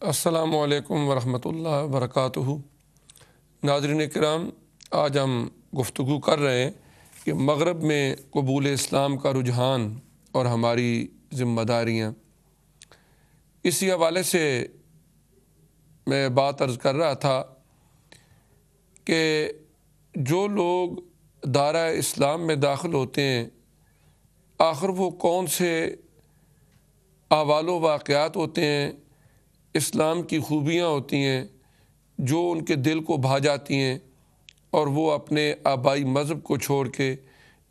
السلام علیکم ورحمۃ اللہ وبرکاتہ۔ ناظرین کرام، آج ہم گفتگو کر رہے ہیں کہ مغرب میں قبول اسلام کا رجحان اور ہماری ذمہ داریاں۔ اسی حوالے سے میں بات عرض کر رہا تھا کہ جو لوگ دائرہ اسلام میں داخل ہوتے ہیں، آخر وہ کون سے احوال و واقعات ہوتے ہیں، اسلام کی خوبیاں ہوتی ہیں جو ان کے دل کو بھا جاتی ہیں اور وہ اپنے آبائی مذہب کو چھوڑ کے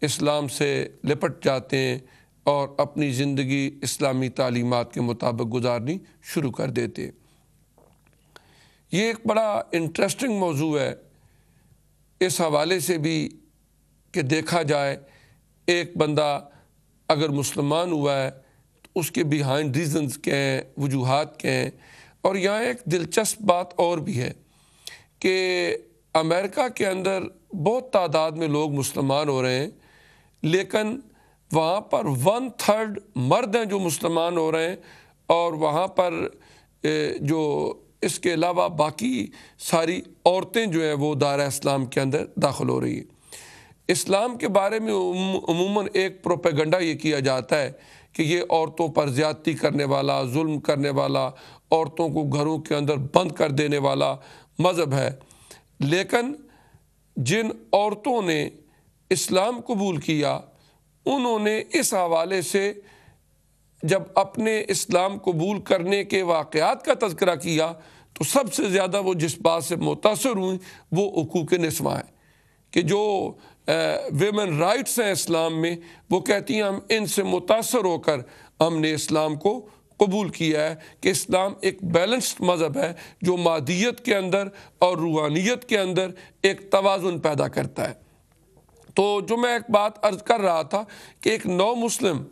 اسلام سے لپٹ جاتے ہیں اور اپنی زندگی اسلامی تعلیمات کے مطابق گزارنی شروع کر دیتے ہیں۔ یہ ایک بڑا انٹرسٹنگ موضوع ہے اس حوالے سے بھی کہ دیکھا جائے ایک بندہ اگر مسلمان ہوا ہے تو اس کے بیہائنڈ ریزنز کیا ہیں، وجوہات کیا ہیں۔ اور یہاں ایک دلچسپ بات اور بھی ہے کہ امریکہ کے اندر بہت تعداد میں لوگ مسلمان ہو رہے ہیں، لیکن وہاں پر 1/3 مرد ہیں جو مسلمان ہو رہے ہیں، اور وہاں پر جو اس کے علاوہ باقی ساری عورتیں جو ہیں وہ دائرہ اسلام کے اندر داخل ہو رہی ہیں۔ اسلام کے بارے میں عموماً ایک پروپیگنڈا یہ کیا جاتا ہے کہ یہ عورتوں پر زیادتی کرنے والا، ظلم کرنے والا، عورتوں کو گھروں کے اندر بند کر دینے والا مذہب ہے۔ لیکن جن عورتوں نے اسلام قبول کیا، انہوں نے اس حوالے سے جب اپنے اسلام قبول کرنے کے واقعات کا تذکرہ کیا تو سب سے زیادہ وہ جس بات سے متاثر ہوئیں وہ حقوق نسواں ہیں، کہ جو ویمن رائٹس ہیں اسلام میں، وہ کہتی ہیں ہم ان سے متاثر ہو کر ہم نے اسلام کو قبول کیا ہے کہ اسلام ایک بیلنسڈ مذہب ہے جو مادیت کے اندر اور روحانیت کے اندر ایک توازن پیدا کرتا ہے۔ تو جو میں ایک بات عرض کر رہا تھا کہ ایک نو مسلم،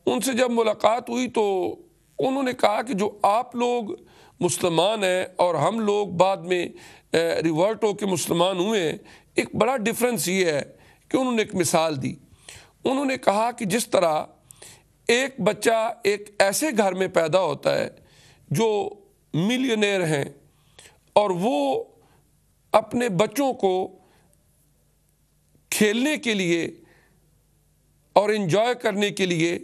ان سے جب ملاقات ہوئی تو انہوں نے کہا کہ جو آپ لوگ مسلمان ہیں اور ہم لوگ بعد میں ریورٹ ہو کے مسلمان ہوئے ہیں، ایک بڑا ڈفرینس یہ ہے کہ انہوں نے ایک مثال دی۔ انہوں نے کہا کہ جس طرح ایک بچہ ایک ایسے گھر میں پیدا ہوتا ہے جو ملینئر ہیں، اور وہ اپنے بچوں کو کھیلنے کے لیے اور انجوائے کرنے کے لیے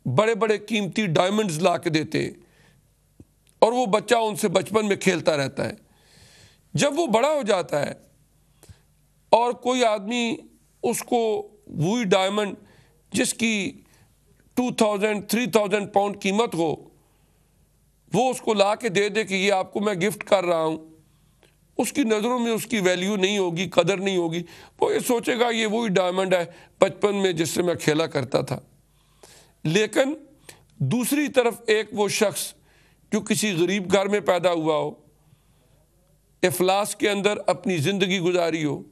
بڑے بڑے قیمتی ڈائمنڈز لا کے دیتے ہیں، اور وہ بچہ ان سے بچپن میں کھیلتا رہتا ہے۔ جب وہ بڑا ہو جاتا ہے اور کوئی آدمی اس کو وہی ڈائمنڈ جس کی 2000-3000 پاؤنڈ قیمت ہو، وہ اس کو لا کے دے دے کہ یہ آپ کو میں گفٹ کر رہا ہوں، اس کی نظروں میں اس کی ویلیو نہیں ہوگی، قدر نہیں ہوگی۔ وہ یہ سوچے گا یہ وہی ڈائمنڈ ہے بچپن میں جس سے میں کھیلا کرتا تھا۔ لیکن دوسری طرف ایک وہ شخص جو کسی غریب گھر میں پیدا ہوا ہو، افلاس کے اندر اپنی زندگی گزاری ہو،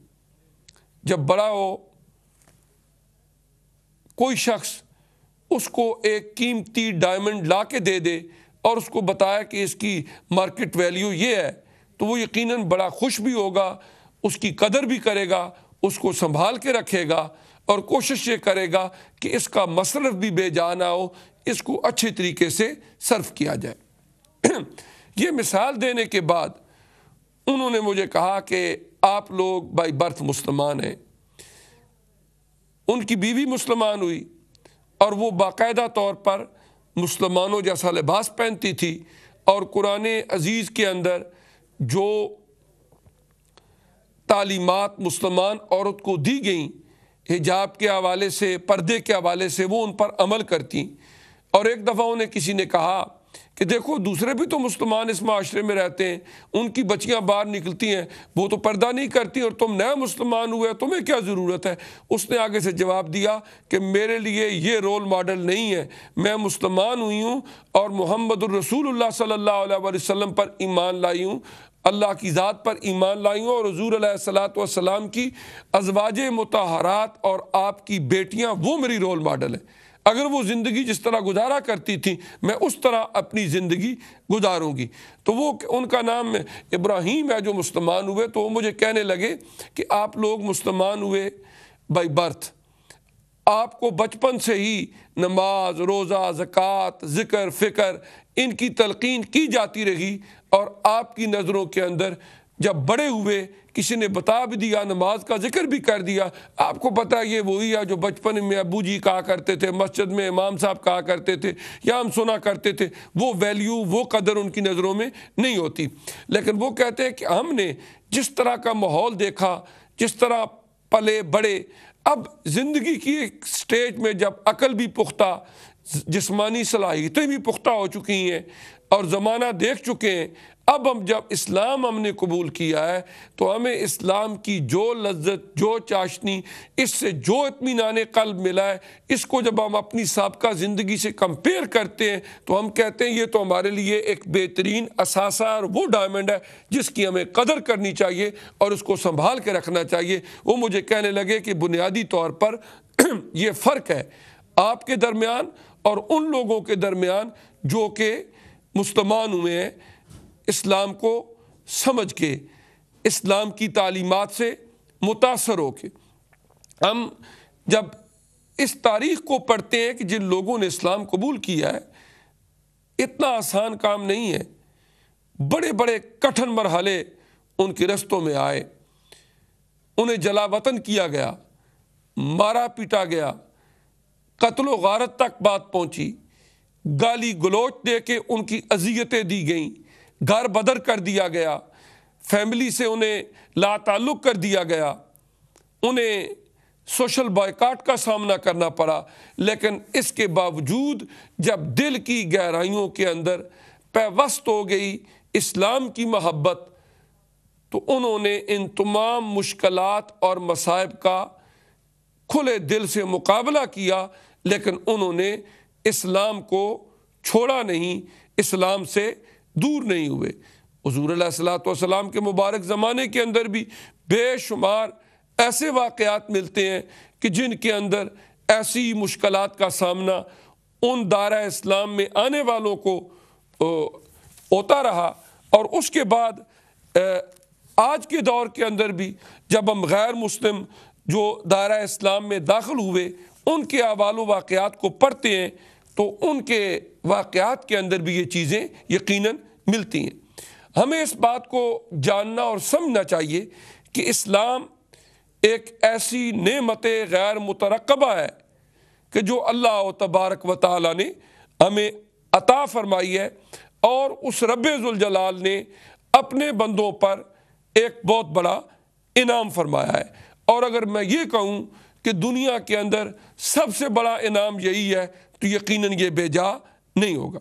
جب بڑا ہو کوئی شخص اس کو ایک قیمتی ڈائمنڈ لا کے دے دے اور اس کو بتایا کہ اس کی مارکیٹ ویلیو یہ ہے، تو وہ یقیناً بڑا خوش بھی ہوگا، اس کی قدر بھی کرے گا، اس کو سنبھال کے رکھے گا اور کوشش یہ کرے گا کہ اس کا مصرف بھی بے جا نہ ہو، اس کو اچھے طریقے سے صرف کیا جائے۔ یہ مثال دینے کے بعد انہوں نے مجھے کہا کہ آپ لوگ بائی برتھ مسلمان ہیں۔ ان کی بیوی مسلمان ہوئی اور وہ باقاعدہ طور پر مسلمانوں جیسا لباس پہنتی تھی، اور قرآن عزیز کے اندر جو تعلیمات مسلمان عورت کو دی گئیں حجاب کے حوالے سے، پردے کے حوالے سے، وہ ان پر عمل کرتی۔ اور ایک دفعہ انہیں کسی نے کہا کہ دیکھو دوسرے بھی تو مسلمان اس معاشرے میں رہتے ہیں، ان کی بچیاں باہر نکلتی ہیں، وہ تو پردہ نہیں کرتی، اور تم نیا مسلمان ہوئے، تمہیں کیا ضرورت ہے؟ اس نے آگے سے جواب دیا کہ میرے لیے یہ رول ماڈل نہیں ہے، میں مسلمان ہوئی ہوں اور محمد الرسول اللہ صلی اللہ علیہ وسلم پر ایمان لائی ہوں، اللہ کی ذات پر ایمان لائی ہوں، اور حضور علیہ الصلوۃ والسلام کی ازواج مطہرات اور آپ کی بیٹیاں وہ میری رول ماڈل ہیں۔ اگر وہ زندگی جس طرح گزارا کرتی تھی میں اس طرح اپنی زندگی گزاروں گی۔ تو وہ ان کا نام ابراہیم ہے جو مسلمان ہوئے، تو وہ مجھے کہنے لگے کہ آپ لوگ مسلمان ہوئے بائی برتھ، آپ کو بچپن سے ہی نماز، روزہ، زکوٰۃ، ذکر، فکر، ان کی تلقین کی جاتی رہی، اور آپ کی نظروں کے اندر جب بڑے ہوئے کسی نے بتا بھی دیا، نماز کا ذکر بھی کر دیا، آپ کو پتہ یہ وہی ہے جو بچپن میں ابو جی کہا کرتے تھے، مسجد میں امام صاحب کہا کرتے تھے یا ہم سنا کرتے تھے، وہ ویلیو، وہ قدر ان کی نظروں میں نہیں ہوتی۔ لیکن وہ کہتے ہیں کہ ہم نے جس طرح کا ماحول دیکھا، جس طرح پلے بڑے، اب زندگی کی ایک سٹیج میں جب عقل بھی پختہ، جسمانی صلاحیتیں بھی پختہ ہو چکی ہیں اور زمانہ دیکھ چکے ہیں، اب ہم جب اسلام ہم نے قبول کیا ہے تو ہمیں اسلام کی جو لذت، جو چاشنی، اس سے جو اطمینان قلب ملا ہے، اس کو جب ہم اپنی سابقہ زندگی سے کمپیئر کرتے ہیں تو ہم کہتے ہیں یہ تو ہمارے لیے ایک بہترین اثاثہ اور وہ ڈائمنڈ ہے جس کی ہمیں قدر کرنی چاہیے اور اس کو سنبھال کے رکھنا چاہیے۔ وہ مجھے کہنے لگے کہ بنیادی طور پر یہ فرق ہے آپ کے درمیان اور ان لوگوں کے درمیان جو کہ مسلمان ہوئے ہیں، اسلام کو سمجھ کے، اسلام کی تعلیمات سے متاثر ہو کے۔ ہم جب اس تاریخ کو پڑھتے ہیں کہ جن لوگوں نے اسلام قبول کیا ہے، اتنا آسان کام نہیں ہے، بڑے بڑے کٹھن مرحلے ان کے رستوں میں آئے، انہیں جلا وطن کیا گیا، مارا پیٹا گیا، قتل و غارت تک بات پہنچی، گالی گلوچ دے کے ان کی اذیتیں دی گئیں، گھر بدر کر دیا گیا، فیملی سے انہیں لا تعلق کر دیا گیا، انہیں سوشل بائیکاٹ کا سامنا کرنا پڑا۔ لیکن اس کے باوجود جب دل کی گہرائیوں کے اندر پیوست ہو گئی اسلام کی محبت، تو انہوں نے ان تمام مشکلات اور مصائب کا کھلے دل سے مقابلہ کیا، لیکن انہوں نے اسلام کو چھوڑا نہیں، اسلام سے دور نہیں ہوئے۔ حضور علیہ الصلوۃ والسلام کے مبارک زمانے کے اندر بھی بے شمار ایسے واقعات ملتے ہیں کہ جن کے اندر ایسی مشکلات کا سامنا ان دائرہ اسلام میں آنے والوں کو ہوتا رہا، اور اس کے بعد آج کے دور کے اندر بھی جب ہم غیر مسلم جو دائرہ اسلام میں داخل ہوئے ان کے احوال و واقعات کو پڑھتے ہیں تو ان کے واقعات کے اندر بھی یہ چیزیں یقیناً ملتی ہیں۔ ہمیں اس بات کو جاننا اور سمجھنا چاہیے کہ اسلام ایک ایسی نعمت غیر مترقبہ ہے کہ جو اللہ تبارک و تعالی نے ہمیں عطا فرمائی ہے، اور اس رب ذوالجلال نے اپنے بندوں پر ایک بہت بڑا انعام فرمایا ہے۔ اور اگر میں یہ کہوں کہ دنیا کے اندر سب سے بڑا انعام یہی ہے تو یقیناً یہ بے جا نہیں ہوگا۔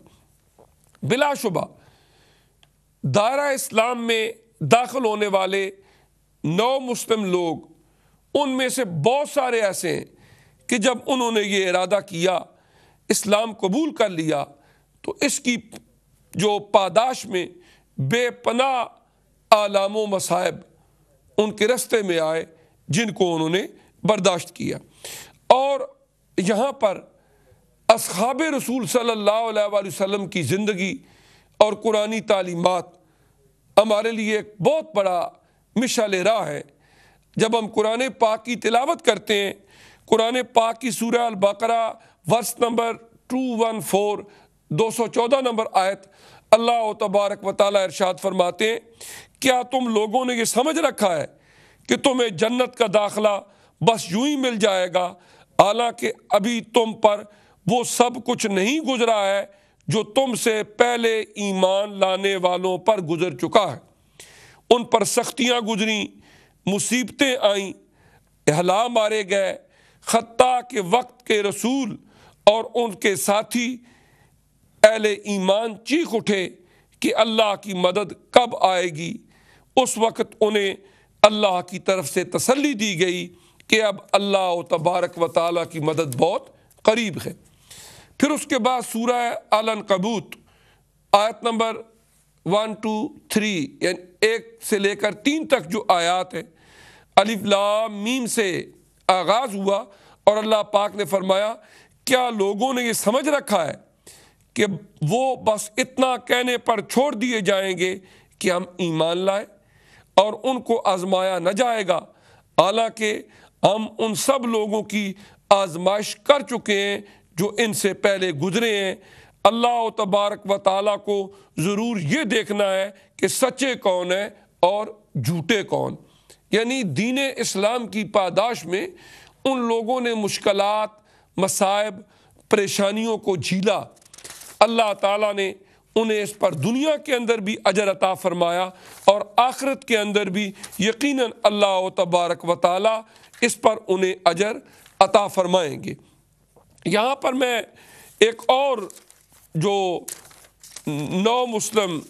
بلا شبہ دائرہ اسلام میں داخل ہونے والے نو مسلم لوگ، ان میں سے بہت سارے ایسے ہیں کہ جب انہوں نے یہ ارادہ کیا، اسلام قبول کر لیا، تو اس کی جو پاداش میں بے پناہ آلام و مصائب ان کے رستے میں آئے جن کو انہوں نے برداشت کیا۔ اور یہاں پر اصحاب رسول صلی اللہ علیہ وآلہ وسلم کی زندگی اور قرآنی تعلیمات ہمارے لیے ایک بہت بڑا مشعل راہ ہے۔ جب ہم قرآن پاک کی تلاوت کرتے ہیں، قرآن پاک کی سورہ البقرہ ورس نمبر 214 214 نمبر آیت، اللہ تبارک و تعالی ارشاد فرماتے ہیں، کیا تم لوگوں نے یہ سمجھ رکھا ہے کہ تمہیں جنت کا داخلہ بس یوں ہی مل جائے گا، حالانکہ ابھی تم پر وہ سب کچھ نہیں گزرا ہے جو تم سے پہلے ایمان لانے والوں پر گزر چکا ہے۔ ان پر سختیاں گزریں، مصیبتیں آئیں، اہلا مارے گئے، حتیٰ کہ وقت کے رسول اور ان کے ساتھی اہل ایمان چیخ اٹھے کہ اللہ کی مدد کب آئے گی۔ اس وقت انہیں اللہ کی طرف سے تسلی دی گئی کہ اب اللہ تبارک و تعالیٰ کی مدد بہت قریب ہے۔ پھر اس کے بعد سورہ العنکبوت آیت نمبر 1 2 3 یعنی 1 سے لے کر 3 تک جو آیات ہیں، الف لام میم سے آغاز ہوا، اور اللہ پاک نے فرمایا، کیا لوگوں نے یہ سمجھ رکھا ہے کہ وہ بس اتنا کہنے پر چھوڑ دیے جائیں گے کہ ہم ایمان لائیں اور ان کو آزمایا نہ جائے گا، حالانکہ ہم ان سب لوگوں کی آزمائش کر چکے ہیں جو ان سے پہلے گزرے ہیں۔ اللہ تبارک و تعالیٰ کو ضرور یہ دیکھنا ہے کہ سچے کون ہیں اور جھوٹے کون. یعنی دین اسلام کی پاداش میں ان لوگوں نے مشکلات، مصائب، پریشانیوں کو جھیلا، اللہ تعالیٰ نے انہیں اس پر دنیا کے اندر بھی اجر عطا فرمایا اور آخرت کے اندر بھی یقیناً اللہ تبارک و تعالیٰ اس پر انہیں اجر عطا فرمائیں گے. یہاں پر میں ایک اور جو نو مسلم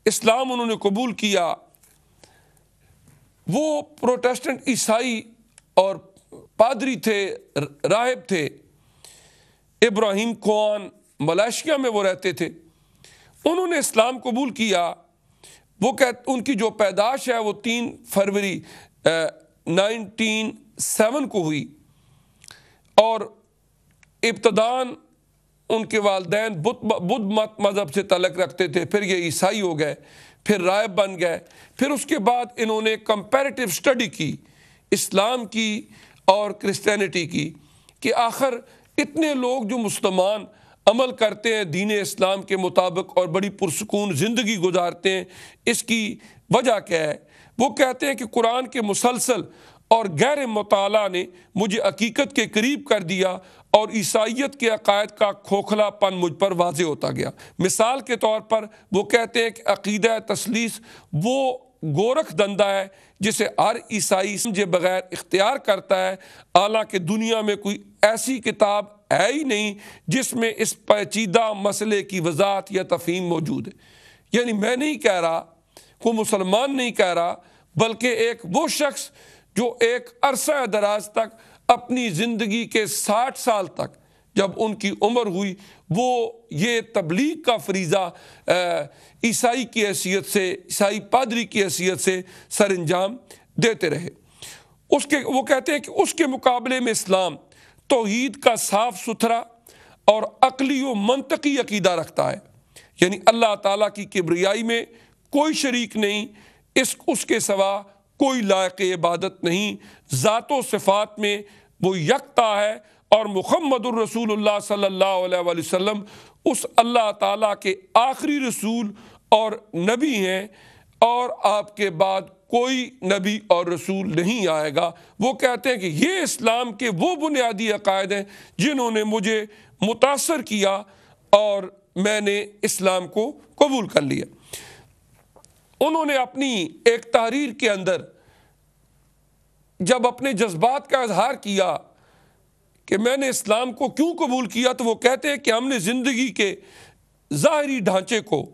اسلام انہوں نے قبول کیا، وہ پروٹیسٹنٹ عیسائی اور پادری تھے، راہب تھے. ابراہیم کوان ملائیشیا میں وہ رہتے تھے. انہوں نے اسلام قبول کیا. وہ ان کی جو پیدائش ہے وہ 3 فروری 1907 کو ہوئی، اور ابتداً ان کے والدین بدھ مت مذہب سے تعلق رکھتے تھے، پھر یہ عیسائی ہو گئے، پھر راہب بن گئے. پھر اس کے بعد انہوں نے کمپیریٹیو اسٹڈی کی اسلام کی اور کرسچینٹی کی، کہ آخر اتنے لوگ جو مسلمان عمل کرتے ہیں دین اسلام کے مطابق اور بڑی پرسکون زندگی گزارتے ہیں، اس کی وجہ کیا ہے؟ وہ کہتے ہیں کہ قرآن کے مسلسل اور غیر مطالعہ نے مجھے حقیقت کے قریب کر دیا اور عیسائیت کے عقائد کا کھوکھلا پن مجھ پر واضح ہوتا گیا. مثال کے طور پر وہ کہتے ہیں کہ عقیدہ تثلیث وہ گورکھ دندہ ہے جسے ہر عیسائی سمجھے بغیر اختیار کرتا ہے، حالانکہ دنیا میں کوئی ایسی کتاب ہے ہی نہیں جس میں اس پیچیدہ مسئلے کی وضاحت یا تفہیم موجود ہے. یعنی میں نہیں کہہ رہا، کوئی مسلمان نہیں کہہ رہا، بلکہ ایک وہ شخص جو ایک عرصہ دراز تک اپنی زندگی کے 60 سال تک جب ان کی عمر ہوئی وہ یہ تبلیغ کا فریضہ عیسائی کی حیثیت سے، عیسائی پادری کی حیثیت سے سر انجام دیتے رہے. وہ کہتے ہیں کہ اس کے مقابلے میں اسلام توحید کا صاف ستھرا اور عقلی و منطقی عقیدہ رکھتا ہے. یعنی اللہ تعالیٰ کی کبریائی میں کوئی شریک نہیں، اس کے سوا کوئی لائق عبادت نہیں، ذات و صفات میں وہ یکتا ہے، اور محمد الرسول اللہ صلی اللہ علیہ وآلہ وسلم اس اللہ تعالیٰ کے آخری رسول اور نبی ہیں، اور آپ کے بعد کوئی نبی اور رسول نہیں آئے گا. وہ کہتے ہیں کہ یہ اسلام کے وہ بنیادی عقائد ہیں جنہوں نے مجھے متاثر کیا اور میں نے اسلام کو قبول کر لیا. انہوں نے اپنی ایک تحریر کے اندر جب اپنے جذبات کا اظہار کیا کہ میں نے اسلام کو کیوں قبول کیا، تو وہ کہتے ہیں کہ ہم نے زندگی کے ظاہری ڈھانچے کو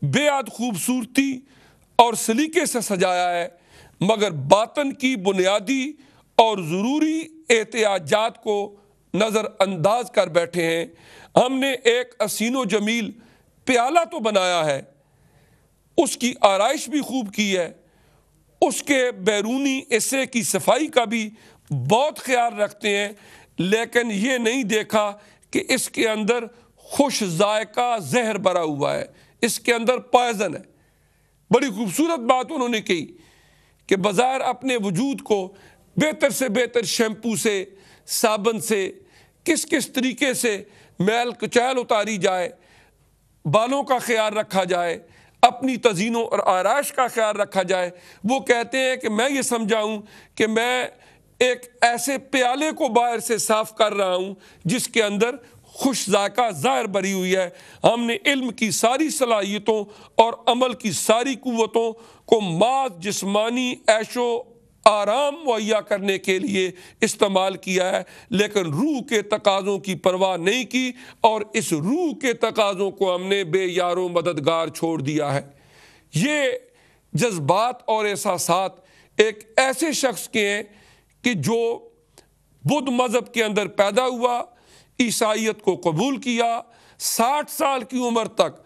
بے حد خوبصورتی اور سلیقے سے سجایا ہے، مگر باطن کی بنیادی اور ضروری احتیاجات کو نظر انداز کر بیٹھے ہیں. ہم نے ایک حسین و جمیل پیالہ تو بنایا ہے، اس کی آرائش بھی خوب کی ہے، اس کے بیرونی حصے کی صفائی کا بھی بہت خیال رکھتے ہیں، لیکن یہ نہیں دیکھا کہ اس کے اندر خوش ذائقہ زہر بھرا ہوا ہے، اس کے اندر پوائزن ہے. بڑی خوبصورت بات انہوں نے کہی کہ بظاہر اپنے وجود کو بہتر سے بہتر شیمپو سے، صابن سے، کس طریقے سے میل کچیل اتاری جائے، بالوں کا خیال رکھا جائے، اپنی تزئین اور آرائش کا خیال رکھا جائے. وہ کہتے ہیں کہ میں یہ سمجھا ہوں کہ میں ایک ایسے پیالے کو باہر سے صاف کر رہا ہوں جس کے اندر خوش ذائقہ ظاہر بھری ہوئی ہے. ہم نے علم کی ساری صلاحیتوں اور عمل کی ساری قوتوں کو محض جسمانی عیش و آرام مہیا کرنے کے لیے استعمال کیا ہے، لیکن روح کے تقاضوں کی پرواہ نہیں کی، اور اس روح کے تقاضوں کو ہم نے بے یار و مددگار چھوڑ دیا ہے. یہ جذبات اور احساسات ایک ایسے شخص کے ہیں کہ جو بدھ مذہب کے اندر پیدا ہوا، عیسائیت کو قبول کیا، 60 سال کی عمر تک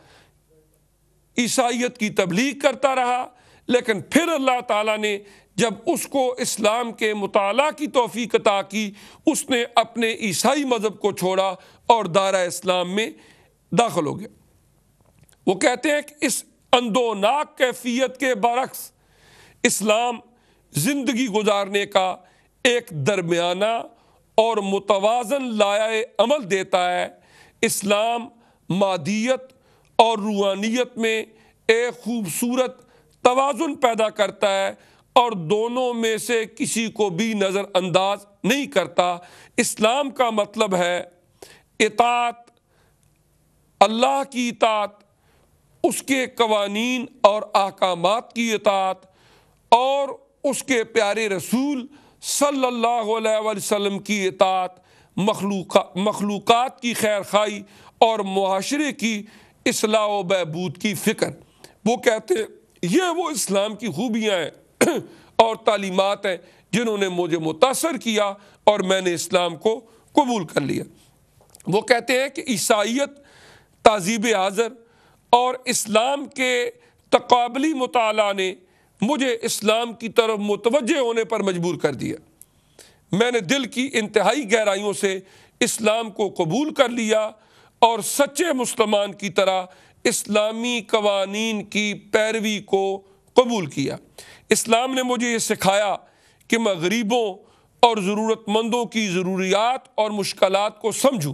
عیسائیت کی تبلیغ کرتا رہا، لیکن پھر اللہ تعالیٰ نے جب اس کو اسلام کے مطالعہ کی توفیق عطا کی، اس نے اپنے عیسائی مذہب کو چھوڑا اور دائرہ اسلام میں داخل ہو گیا. وہ کہتے ہیں کہ اس اندوناک کیفیت کے برعکس اسلام زندگی گزارنے کا ایک درمیانہ اور متوازن لائحہ عمل دیتا ہے. اسلام مادیت اور روحانیت میں ایک خوبصورت توازن پیدا کرتا ہے اور دونوں میں سے کسی کو بھی نظر انداز نہیں کرتا۔ اسلام کا مطلب ہے اطاعت، اللہ کی اطاعت، اس کے قوانین اور احکامات کی اطاعت، اور اس کے پیارے رسول صلی اللہ علیہ وسلم کی اطاعت، مخلوقات کی خیر خواہی اور معاشرے کی اصلاح و بہبود کی فکر۔ وہ کہتے ہیں یہ وہ اسلام کی خوبیاں ہیں اور تعلیمات ہیں جنہوں نے مجھے متاثر کیا اور میں نے اسلام کو قبول کر لیا۔ وہ کہتے ہیں کہ عیسائیت، تہذیب حاضر اور اسلام کے تقابلی مطالعہ نے مجھے اسلام کی طرف متوجہ ہونے پر مجبور کر دیا۔ میں نے دل کی انتہائی گہرائیوں سے اسلام کو قبول کر لیا اور سچے مسلمان کی طرح اسلامی قوانین کی پیروی کو قبول کیا۔ اسلام نے مجھے یہ سکھایا کہ میں غریبوں اور ضرورت مندوں کی ضروریات اور مشکلات کو سمجھوں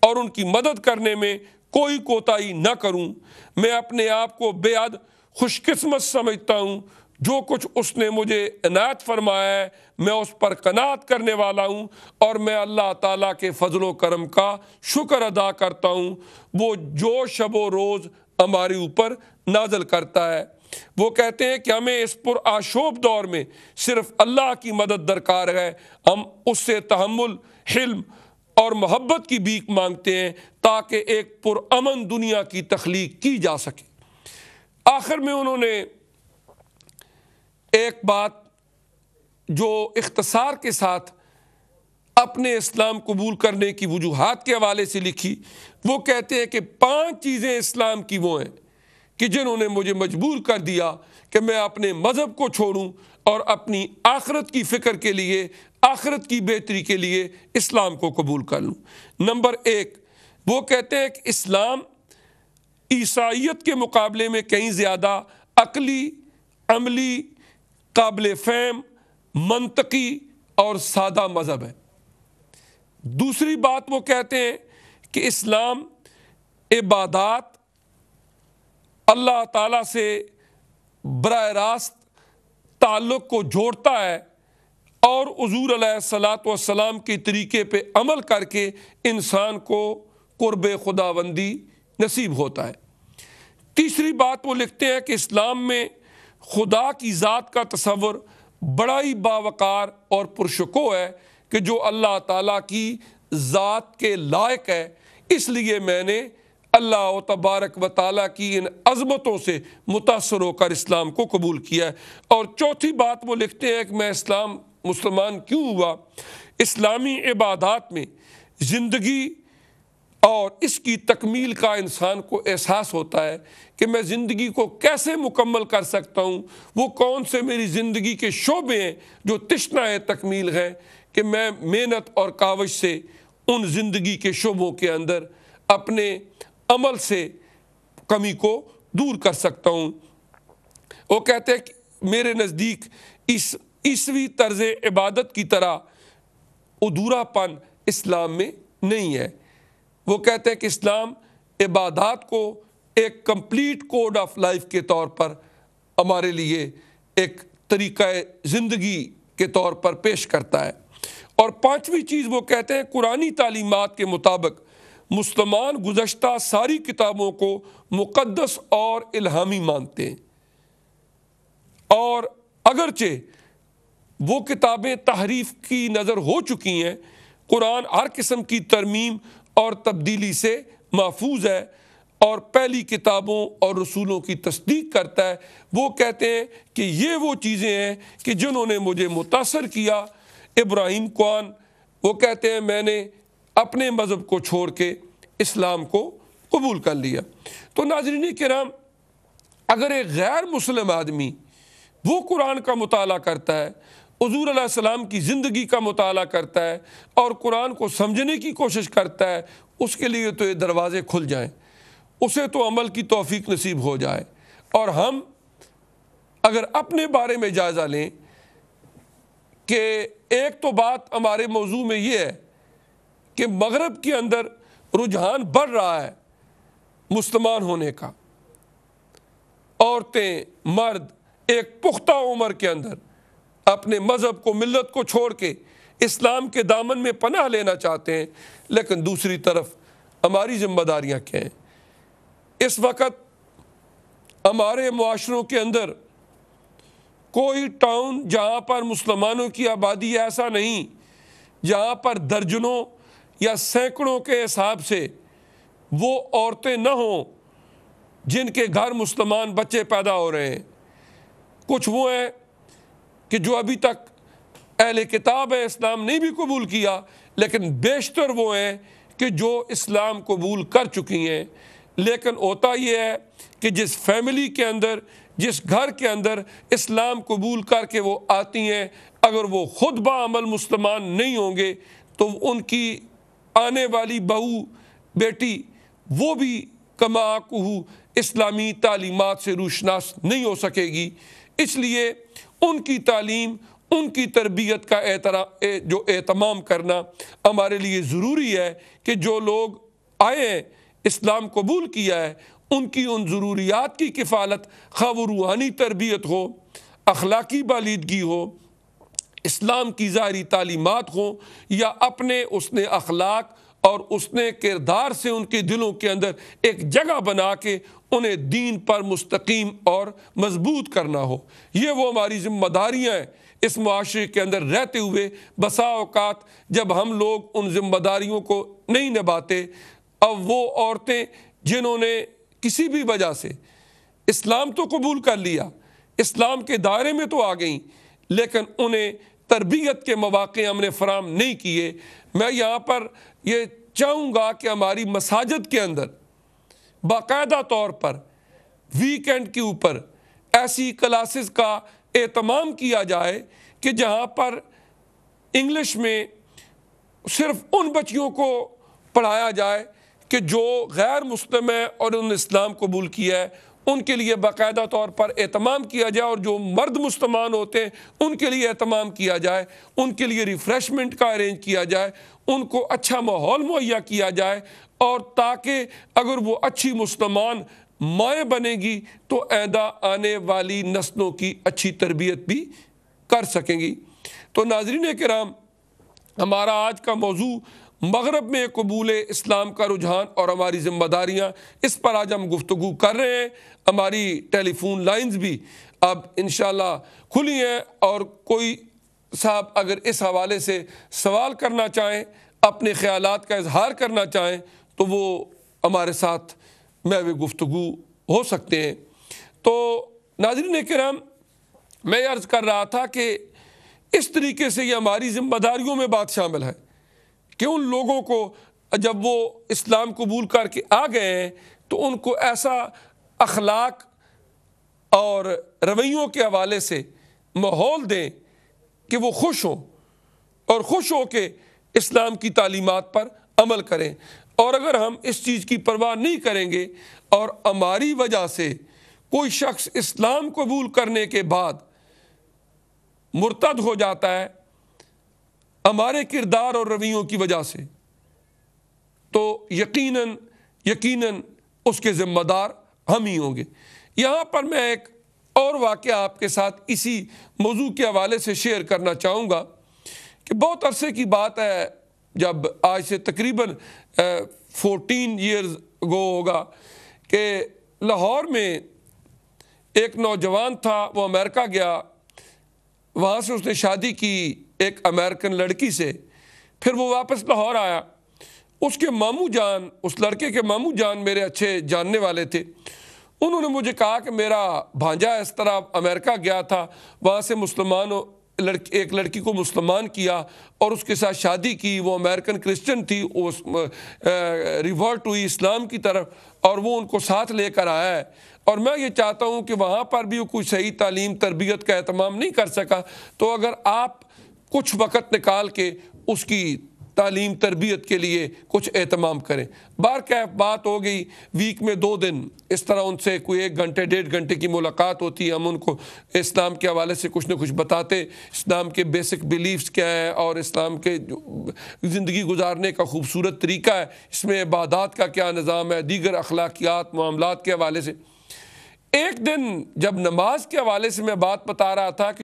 اور ان کی مدد کرنے میں کوئی کوتاہی نہ کروں۔ میں اپنے آپ کو بے حد خوش قسمت سمجھتا ہوں۔ جو کچھ اس نے مجھے عنایت فرمایا ہے میں اس پر قناعت کرنے والا ہوں، اور میں اللہ تعالیٰ کے فضل و کرم کا شکر ادا کرتا ہوں، وہ جو شب و روز ہمارے اوپر نازل کرتا ہے۔ وہ کہتے ہیں کہ ہمیں اس پرآشوب دور میں صرف اللہ کی مدد درکار ہے۔ ہم اس سے تحمل، حلم اور محبت کی بھیک مانگتے ہیں تاکہ ایک پرامن دنیا کی تخلیق کی جا سکے۔ آخر میں انہوں نے ایک بات جو اختصار کے ساتھ اپنے اسلام قبول کرنے کی وجوہات کے حوالے سے لکھی، وہ کہتے ہیں کہ 5 چیزیں اسلام کی وہ ہیں کہ جنہوں نے مجھے مجبور کر دیا کہ میں اپنے مذہب کو چھوڑوں اور اپنی آخرت کی فکر کے لیے، آخرت کی بہتری کے لیے اسلام کو قبول کر لوں۔ نمبر 1، وہ کہتے ہیں کہ اسلام عیسائیت کے مقابلے میں کہیں زیادہ عقلی، عملی، قابل فہم، منطقی اور سادہ مذہب ہے۔ دوسری بات وہ کہتے ہیں کہ اسلام عبادات، اللہ تعالیٰ سے براہ راست تعلق کو جوڑتا ہے اور حضور علیہ الصلاۃ والسلام کے طریقے پہ عمل کر کے انسان کو قرب خداوندی نصیب ہوتا ہے۔ تیسری بات وہ لکھتے ہیں کہ اسلام میں خدا کی ذات کا تصور بڑا ہی باوقار اور پرشکوہ ہے کہ جو اللہ تعالیٰ کی ذات کے لائق ہے، اس لیے میں نے اللہ تبارک و تعالیٰ کی ان عظمتوں سے متاثر ہو کر اسلام کو قبول کیا ہے۔ اور چوتھی بات وہ لکھتے ہیں کہ میں مسلمان کیوں ہوا؟ اسلامی عبادات میں زندگی اور اس کی تکمیل کا انسان کو احساس ہوتا ہے کہ میں زندگی کو کیسے مکمل کر سکتا ہوں، وہ کون سے میری زندگی کے شعبے ہیں جو تشنہ تکمیل ہیں کہ میں محنت اور کاوش سے ان زندگی کے شعبوں کے اندر اپنے عمل سے کمی کو دور کر سکتا ہوں۔ وہ کہتے ہیں کہ میرے نزدیک عیسوی طرز عبادت کی طرح ادھورا پن اسلام میں نہیں ہے۔ وہ کہتے ہیں کہ اسلام عبادات کو ایک کمپلیٹ کوڈ آف لائف کے طور پر ہمارے لیے ایک طریقہ زندگی کے طور پر پیش کرتا ہے۔ اور 5ویں چیز وہ کہتے ہیں قرآنی تعلیمات کے مطابق مسلمان گزشتہ ساری کتابوں کو مقدس اور الہامی مانتے ہیں، اور اگرچہ وہ کتابیں تحریف کی نظر ہو چکی ہیں، قرآن ہر قسم کی ترمیم اور تبدیلی سے محفوظ ہے اور پہلی کتابوں اور رسولوں کی تصدیق کرتا ہے۔ وہ کہتے ہیں کہ یہ وہ چیزیں ہیں کہ جنہوں نے مجھے متاثر کیا۔ ابراہیم قوان وہ کہتے ہیں میں نے اپنے مذہب کو چھوڑ کے اسلام کو قبول کر لیا۔ تو ناظرین کرام، اگر ایک غیر مسلم آدمی وہ قرآن کا مطالعہ کرتا ہے، حضور علیہ السلام کی زندگی کا مطالعہ کرتا ہے اور قرآن کو سمجھنے کی کوشش کرتا ہے، اس کے لیے تو یہ دروازے کھل جائیں، اسے تو عمل کی توفیق نصیب ہو جائے۔ اور ہم اگر اپنے بارے میں جائزہ لیں کہ ایک تو بات ہمارے موضوع میں یہ ہے کہ مغرب کے اندر رجحان بڑھ رہا ہے مسلمان ہونے کا، عورتیں مرد ایک پختہ عمر کے اندر اپنے مذہب کو، ملت کو چھوڑ کے اسلام کے دامن میں پناہ لینا چاہتے ہیں، لیکن دوسری طرف ہماری ذمہ داریاں کیا ہیں؟ اس وقت ہمارے معاشروں کے اندر کوئی ٹاؤن جہاں پر مسلمانوں کی آبادی ایسا نہیں جہاں پر درجنوں یا سینکڑوں کے حساب سے وہ عورتیں نہ ہوں جن کے گھر مسلمان بچے پیدا ہو رہے ہیں۔ کچھ وہ ہیں کہ جو ابھی تک اہل کتاب ہے، اسلام نہیں بھی قبول کیا، لیکن بیشتر وہ ہیں کہ جو اسلام قبول کر چکی ہیں۔ لیکن ہوتا یہ ہے کہ جس فیملی کے اندر، جس گھر کے اندر اسلام قبول کر کے وہ آتی ہیں، اگر وہ خود بعمل مسلمان نہیں ہوں گے تو ان کی آنے والی بہو بیٹی وہ بھی کماکہو اسلامی تعلیمات سے روشناس نہیں ہو سکے گی۔ اس لیے ان کی تعلیم، ان کی تربیت کا جو اہتمام کرنا ہمارے لیے ضروری ہے کہ جو لوگ آئے ہیں، اسلام قبول کیا ہے، ان کی ان ضروریات کی کفالت، خواہ وہ روحانی تربیت ہو، اخلاقی بالیدگی ہو، اسلام کی ظاہری تعلیمات ہوں، یا اپنے اس نے اخلاق اور اس نے کردار سے ان کے دلوں کے اندر ایک جگہ بنا کے انہیں دین پر مستقیم اور مضبوط کرنا ہو۔ یہ وہ ہماری ذمہ داریاں ہیں اس معاشرے کے اندر رہتے ہوئے۔ بسا اوقات جب ہم لوگ ان ذمہ داریوں کو نہیں نبھاتے، اب وہ عورتیں جنہوں نے کسی بھی وجہ سے اسلام تو قبول کر لیا، اسلام کے دائرے میں تو آ گئیں، لیکن انہیں تربیت کے مواقع ہم نے فراہم نہیں کیے۔ میں یہاں پر یہ چاہوں گا کہ ہماری مساجد کے اندر باقاعدہ طور پر ویکینڈ کے اوپر ایسی کلاسز کا اہتمام کیا جائے کہ جہاں پر انگلش میں صرف ان بچیوں کو پڑھایا جائے کہ جو غیر مسلم ہیں اور انہوں نے اسلام قبول کیا ہے، ان کے لیے باقاعدہ طور پر اہتمام کیا جائے، اور جو مرد مسلمان ہوتے ہیں ان کے لیے اہتمام کیا جائے، ان کے لیے ریفریشمنٹ کا ارینج کیا جائے، ان کو اچھا ماحول مہیا کیا جائے، اور تاکہ اگر وہ اچھی مسلمان مائیں بنے گی تو آئندہ آنے والی نسلوں کی اچھی تربیت بھی کر سکیں گی۔ تو ناظرین کرام، ہمارا آج کا موضوع مغرب میں قبول اسلام کا رجحان اور ہماری ذمہ داریاں، اس پر آج ہم گفتگو کر رہے ہیں۔ ہماری ٹیلی فون لائنز بھی اب انشاءاللہ کھلی ہیں، اور کوئی صاحب اگر اس حوالے سے سوال کرنا چاہیں، اپنے خیالات کا اظہار کرنا چاہیں، تو وہ ہمارے ساتھ محو گفتگو ہو سکتے ہیں۔ تو ناظرین کرام، میں عرض کر رہا تھا کہ اس طریقے سے یہ ہماری ذمہ داریوں میں بات شامل ہے کہ ان لوگوں کو جب وہ اسلام قبول کر کے آ گئے ہیں تو ان کو ایسا اخلاق اور رویوں کے حوالے سے ماحول دیں کہ وہ خوش ہوں، اور خوش ہو کے اسلام کی تعلیمات پر عمل کریں۔ اور اگر ہم اس چیز کی پرواہ نہیں کریں گے اور ہماری وجہ سے کوئی شخص اسلام قبول کرنے کے بعد مرتد ہو جاتا ہے ہمارے کردار اور رویوں کی وجہ سے، تو یقیناً اس کے ذمہ دار ہم ہی ہوں گے۔ یہاں پر میں ایک اور واقعہ آپ کے ساتھ اسی موضوع کے حوالے سے شیئر کرنا چاہوں گا کہ بہت عرصے کی بات ہے، جب آج سے تقریباً 14 ایئرز اگو ہوگا، کہ لاہور میں ایک نوجوان تھا، وہ امریکہ گیا، وہاں سے اس نے شادی کی ایک امریکن لڑکی سے، پھر وہ واپس لاہور آیا۔ اس کے ماموں جان، اس لڑکے کے ماموں جان میرے اچھے جاننے والے تھے، انہوں نے مجھے کہا کہ میرا بھانجا اس طرح امریکہ گیا تھا، وہاں سے ایک لڑکی کو مسلمان کیا اور اس کے ساتھ شادی کی، وہ امریکن کرسچن تھی، وہ ریورٹ ہوئی اسلام کی طرف، اور وہ ان کو ساتھ لے کر آیا ہے، اور میں یہ چاہتا ہوں کہ وہاں پر بھی وہ کوئی صحیح تعلیم تربیت کا اہتمام نہیں کر سکا، تو اگر آپ کچھ وقت نکال کے اس کی تعلیم تربیت کے لیے کچھ اہتمام کریں۔ بہرکیف بات ہو گئی ویک میں 2 دن اس طرح ان سے کوئی 1 گھنٹے 1.5 گھنٹے کی ملاقات ہوتی ہے، ہم ان کو اسلام کے حوالے سے کچھ نہ کچھ بتاتے، اسلام کے بیسک بیلیفز کیا ہیں اور اسلام کے زندگی گزارنے کا خوبصورت طریقہ ہے، اس میں عبادات کا کیا نظام ہے، دیگر اخلاقیات معاملات کے حوالے سے۔ ایک دن جب نماز کے حوالے سے میں بات بتا رہا تھا کہ